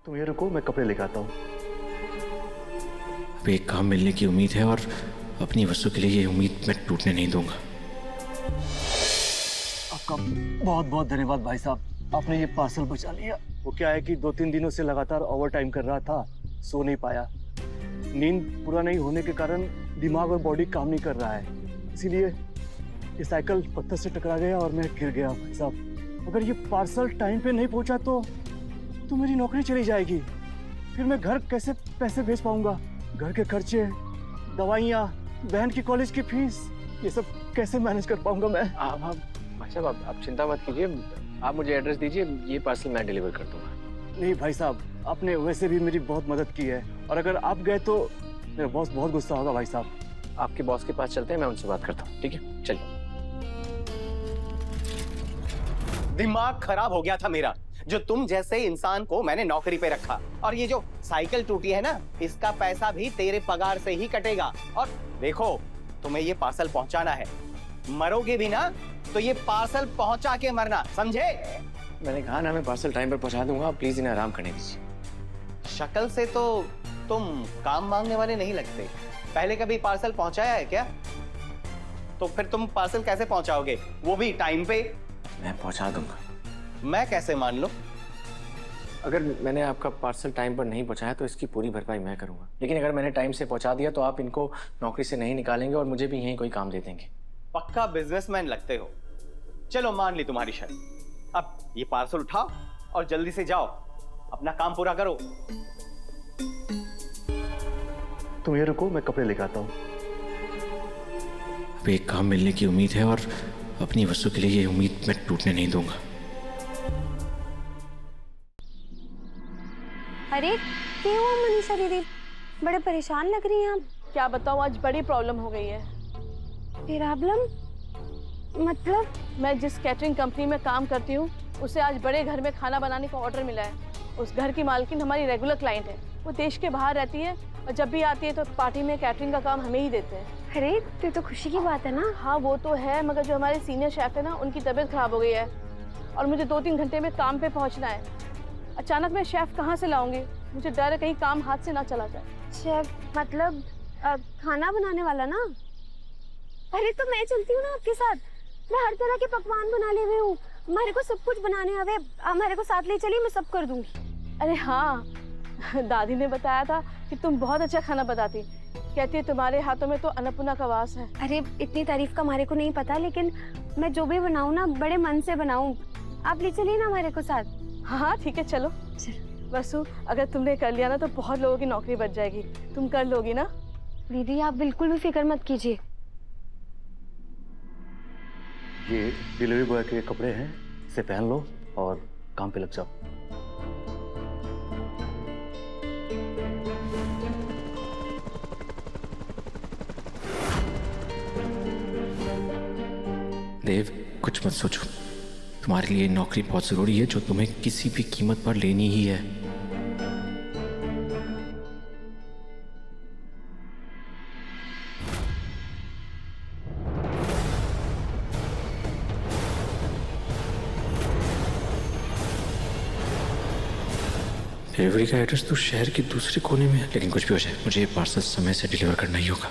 तुम ये रुको, मैं कपड़े लेकर आता हूँ। अब एक काम मिलने की उम्मीद है और अपनी वस्तु के लिए ये उम्मीद मैं टूटने नहीं दूंगा। आपका बहुत बहुत धन्यवाद भाई साहब, आपने ये पार्सल बचा लिया। वो क्या है कि 2-3 दिनों से लगातार ओवर टाइम कर रहा था, सो नहीं पाया। नींद पूरा नहीं होने के कारण दिमाग और बॉडी काम नहीं कर रहा है, इसीलिए ये साइकिल पत्थर से टकरा गया और मैं गिर गया। भाई साहब, अगर ये पार्सल टाइम पे नहीं पहुंचा तो मेरी नौकरी चली जाएगी। फिर मैं घर कैसे पैसे भेज पाऊंगा? घर के खर्चे, दवाइयाँ, बहन की कॉलेज की फीस, ये सब कैसे मैनेज कर पाऊंगा मैं? आप भाई साहब आप चिंता मत कीजिए, आप मुझे एड्रेस दीजिए, ये पार्सल मैं डिलीवर कर दूंगा। नहीं भाई साहब, आपने वैसे भी मेरी बहुत मदद की है, और अगर आप गए तो मेरा बॉस बहुत गुस्सा होगा। भाई साहब, आपके बॉस के पास चलते हैं, मैं उनसे बात करता हूँ, ठीक है? चलिए। दिमाग खराब हो गया था मेरा, जो तुम जैसे इंसान को मैंने नौकरी पे रखा, और ये जो साइकिल टूटी है ना, इसका पैसा भी तेरे पगार से ही कटेगा। और देखो, तुम्हें ये पार्सल पहुंचाना है, मरोगे भी ना तो ये पार्सल पहुंचा के मरना, समझे? मैंने कहा ना मैं पार्सल टाइम पर पहुंचा दूंगा, आप प्लीज इन्हें आराम करने दीजिए। शक्ल से तो तुम काम मांगने वाले नहीं लगते। पहले कभी पार्सल पहुंचाया है क्या? तो फिर तुम पार्सल कैसे पहुंचाओगे, वो भी टाइम पे? मैं पहुंचा दूंगा। मैं कैसे मान लूं? अगर मैंने आपका पार्सल टाइम पर नहीं पहुंचाया तो इसकी पूरी भरपाई मैं करूंगा, लेकिन अगर मैंने टाइम से पहुंचा दिया तो आप इनको नौकरी से नहीं निकालेंगे और मुझे भी यहीं कोई काम दे देंगे। पक्का बिजनेसमैन लगते हो। चलो, मान ली तुम्हारी शर्त। अब ये पार्सल उठाओ और जल्दी से जाओ, अपना काम पूरा करो। तुम ये रुको, मैं कपड़े लेकर आता हूँ। अब एक काम मिलने की उम्मीद है और अपनी वस्तु के लिए ये उम्मीद मैं टूटने नहीं दूंगा। अरे क्या हुआ मनीषा दीदी, बड़े परेशान लग रही हैं आप। क्या बताऊँ, आज बड़ी प्रॉब्लम हो गई है। प्रॉब्लम मतलब? मैं जिस कैटरिंग कंपनी में काम करती हूँ, उसे आज बड़े घर में खाना बनाने का ऑर्डर मिला है। उस घर की मालकिन हमारी रेगुलर क्लाइंट है। वो देश के बाहर रहती है और जब भी आती है तो पार्टी में कैटरिंग का काम हमें ही देते हैं। अरे ये तो खुशी की बात है ना। हाँ वो तो है, मगर जो हमारे सीनियर शेफ है ना, उनकी तबीयत खराब हो गई है और मुझे 2-3 घंटे में काम पे पहुँचना है। अचानक मैं शेफ कहाँ से लाऊंगी? मुझे डर है कहीं काम हाथ से ना चला जाए। शेफ मतलब खाना बनाने वाला ना? अरे तो मैं चलती हूँ ना आपके साथ, मैं हर तरह के पकवान बना ले हूँ, हमारे को सब कुछ बनाने आवे, हमारे को साथ ले चलिए, मैं सब कर दूंगी। अरे हाँ, दादी ने बताया था कि तुम बहुत अच्छा खाना बनाती, कहती है तुम्हारे हाथों में तो अन्नपूर्णा का वास है। अरे इतनी तारीफ का हमारे को नहीं पता, लेकिन मैं जो भी बनाऊँ ना बड़े मन से बनाऊँ। आप ले चलिए ना हमारे को साथ। हाँ ठीक है, चलो। वसु, अगर तुमने कर लिया ना तो बहुत लोगों की नौकरी बच जाएगी। तुम कर लोगी ना? दीदी आप बिल्कुल भी फिक्र मत कीजिए। ये डिलीवरी बॉय के कपड़े हैं, इसे पहन लो और काम पे लग जाओ। देव, कुछ मत सोचो, तुम्हारे लिए नौकरी बहुत जरूरी है जो तुम्हें किसी भी कीमत पर लेनी ही है। डिलीवरी का एड्रेस तो शहर के दूसरे कोने में है, लेकिन कुछ भी हो जाए मुझे ये पार्सल समय से डिलीवर करना ही होगा।